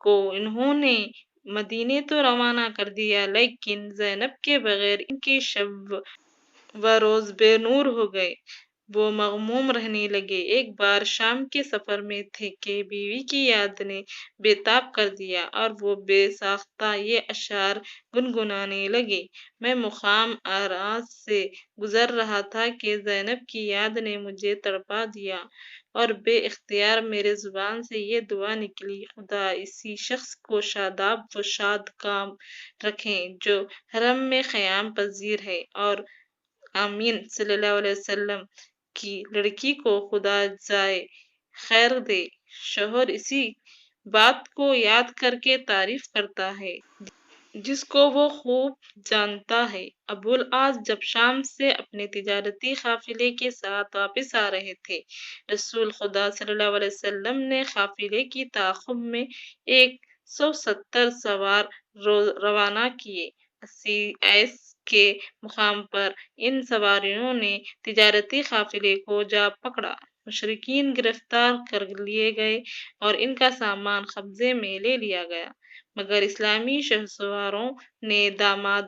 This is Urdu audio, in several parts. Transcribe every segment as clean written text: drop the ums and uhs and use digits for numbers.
کو انہوں نے مدینے تو روانہ کر دیا، لیکن زینب کے بغیر ان کے شب و روز بے نور ہو گئے۔ وہ مغموم رہنے لگے۔ ایک بار شام کے سفر میں تھے کہ بیوی کی یاد نے بے تاب کر دیا اور وہ بے ساختہ یہ اشعار گنگنانے لگے: میں مقام اراس سے گزر رہا تھا کہ زینب کی یاد نے مجھے تڑپا دیا اور بے اختیار میرے زبان سے یہ دعا نکلی: خدا اسی شخص کو شاداب و شاد کام رکھے جو حرم میں قیام پذیر ہے، اور آمین صلی اللہ علیہ وسلم کی لڑکی کو خدا جزائے خیر دے۔ شوہر اسی بات کو یاد کر کے تعریف کرتا ہے جس کو وہ خوب جانتا ہے۔ ابو العاص جب شام سے اپنے تجارتی قافلے کے ساتھ واپس آ رہے تھے، رسول خدا صلی اللہ علیہ وسلم نے قافلے کی تعاقب میں 170 سوار روانہ کیے۔ 80 ایس کے مقام پر ان سواریوں نے تجارتی قافلے کو جا پکڑا۔ مشرکین گرفتار کر لیے گئے اور ان کا سامان قبضے میں لے لیا گیا، مگر اسلامی شہسواروں نے داماد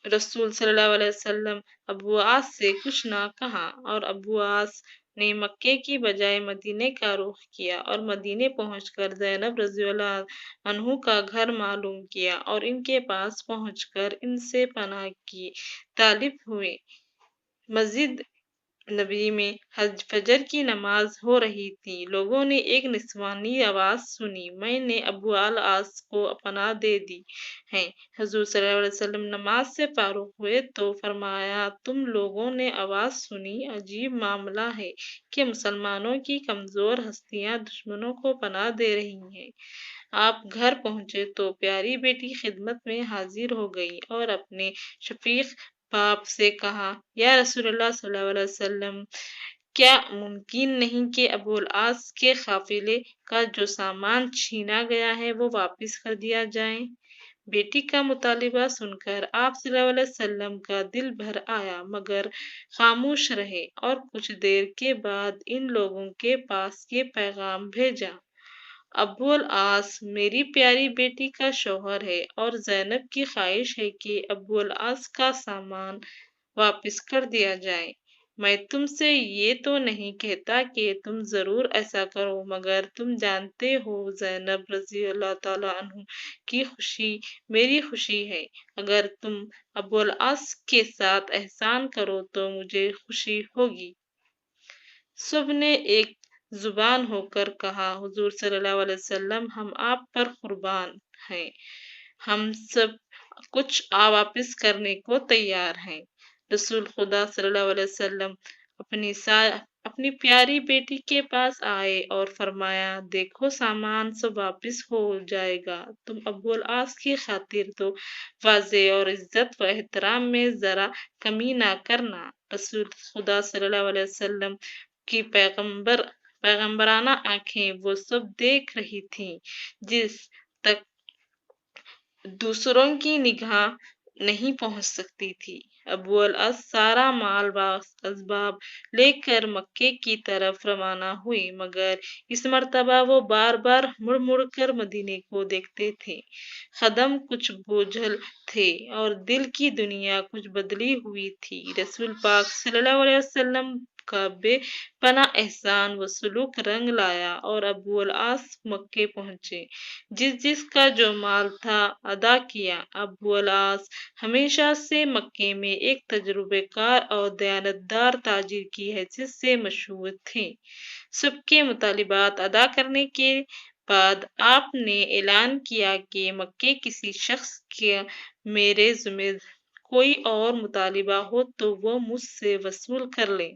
رسول صلی اللہ علیہ وسلم ابو عاص سے کچھ نہ کہا، اور ابو عاص نے مکے کی بجائے مدینے کا رخ کیا اور مدینے پہنچ کر زینب رضی اللہ عنہ کا گھر معلوم کیا اور ان کے پاس پہنچ کر ان سے پناہ کی طالب ہوئے۔ مسجد نبوی میں فجر کی نماز ہو رہی تھی۔ لوگوں نے ایک نسوانی آواز سنی: میں نے ابو العاص کو پناہ دے دی ہے۔ حضور صلی اللہ علیہ وسلم نماز سے فارغ ہوئے تو فرمایا: تم لوگوں نے آواز سنی، عجیب معاملہ ہے کہ مسلمانوں کی کمزور ہستیاں دشمنوں کو پناہ دے رہی ہیں۔ آپ گھر پہنچے تو پیاری بیٹی خدمت میں حاضر ہو گئی اور اپنے شفیق باپ سے کہا: یا رسول اللہ صلی اللہ علیہ وسلم، کیا ممکن نہیں کہ ابو العاص کے قافلے کا جو سامان چھینا گیا ہے وہ واپس کر دیا جائے؟ بیٹی کا مطالبہ سن کر آپ صلی اللہ علیہ وسلم کا دل بھر آیا، مگر خاموش رہے اور کچھ دیر کے بعد ان لوگوں کے پاس یہ پیغام بھیجا: ابو العاص میری پیاری بیٹی کا شوہر ہے اور زینب کی خواہش ہے کہ ابو العاص کا سامان واپس کر دیا جائے۔ میں تم سے یہ تو نہیں کہتا کہ تم ضرور ایسا کرو، مگر تم جانتے ہو زینب رضی اللہ تعالیٰ عنہ کی خوشی میری خوشی ہے۔ اگر تم ابو العاص کے ساتھ احسان کرو تو مجھے خوشی ہوگی۔ سب نے ایک زبان ہو کر کہا: حضور صلی اللہ علیہ وسلم، ہم آپ پر قربان ہیں، ہم سب کچھ واپس کرنے کو تیار ہیں۔ رسول خدا صلی اللہ علیہ وسلم اپنی پیاری بیٹی کے پاس آئے اور فرمایا: دیکھو سامان سب واپس ہو جائے گا، تم ابو العاص کی خاطر تو واضح اور عزت و احترام میں ذرا کمی نہ کرنا۔ رسول خدا صلی اللہ علیہ وسلم کی پیغمبرانہ آنکھیں وہ سب دیکھ رہی تھیں جس تک دوسروں کی نگاہ نہیں پہنچ سکتی تھی۔ ابو العاص سارا مال و اسباب لے کر مکے کی طرف روانہ ہوئے، مگر اس مرتبہ وہ بار بار مڑ مڑ کر مدینے کو دیکھتے تھے۔ قدم کچھ بوجھل تھے اور دل کی دنیا کچھ بدلی ہوئی تھی۔ رسول پاک صلی اللہ علیہ وسلم کا بے پناہ احسان و سلوک رنگ لایا اور ابو العاص مکے پہنچے۔ جس کا جو مال تھا ادا کیا۔ ابو العاص ہمیشہ سے مکے میں ایک تجربہ کار اور دیانتدار تاجر کی حیثیت سے مشہور تھے۔ سب کے مطالبات ادا کرنے کے بعد آپ نے اعلان کیا کہ مکے کسی شخص کا میرے ذمہ کوئی اور مطالبہ ہو تو وہ مجھ سے وصول کر لے۔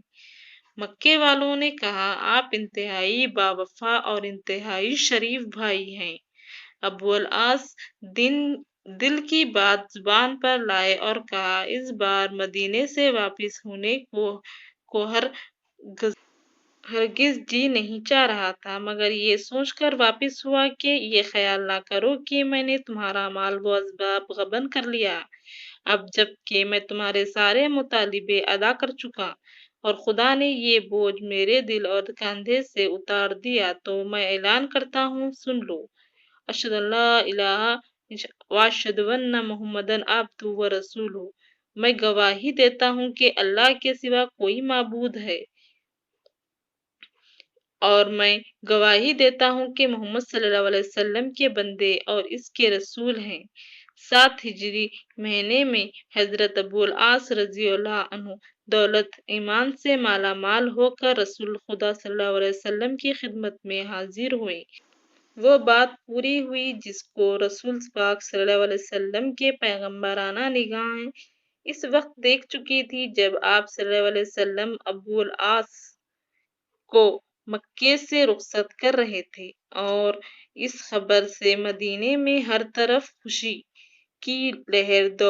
مکے والوں نے کہا: آپ انتہائی باوفا اور انتہائی شریف بھائی ہیں۔ ابو العاص دل کی بات زبان پر لائے اور کہا: اس بار مدینے سے واپس ہونے کو ہرگز جی نہیں چاہ رہا تھا، مگر یہ سوچ کر واپس ہوا کہ یہ خیال نہ کرو کہ میں نے تمہارا مال و اسباب غبن کر لیا۔ اب جب کہ میں تمہارے سارے مطالبے ادا کر چکا اور خدا نے یہ بوجھ میرے دل اور کاندھے سے اتار دیا تو میں اعلان کرتا ہوں، سن لو۔ اشہد ان لا الہ واشہد ان محمدن عبدہ و رسولہ، میں گواہی دیتا ہوں کہ اللہ کے سوا کوئی معبود ہے، اور میں گواہی دیتا ہوں کہ محمد صلی اللہ علیہ وسلم کے بندے اور اس کے رسول ہیں۔ 7 ہجری مہینے میں حضرت ابو العاص رضی اللہ عنہ دولت ایمان سے مالا مال ہو کر رسول خدا صلی اللہ علیہ وسلم کی خدمت میں حاضر ہوئے۔ وہ بات پوری ہوئی جس کو رسول پاک صلی اللہ علیہ وسلم کے پیغمبرانہ نگاہیں اس وقت دیکھ چکی تھی جب آپ صلی اللہ علیہ وسلم ابو العاص کو مکے سے رخصت کر رہے تھے، اور اس خبر سے مدینے میں ہر طرف خوشی کی لہر دوڑ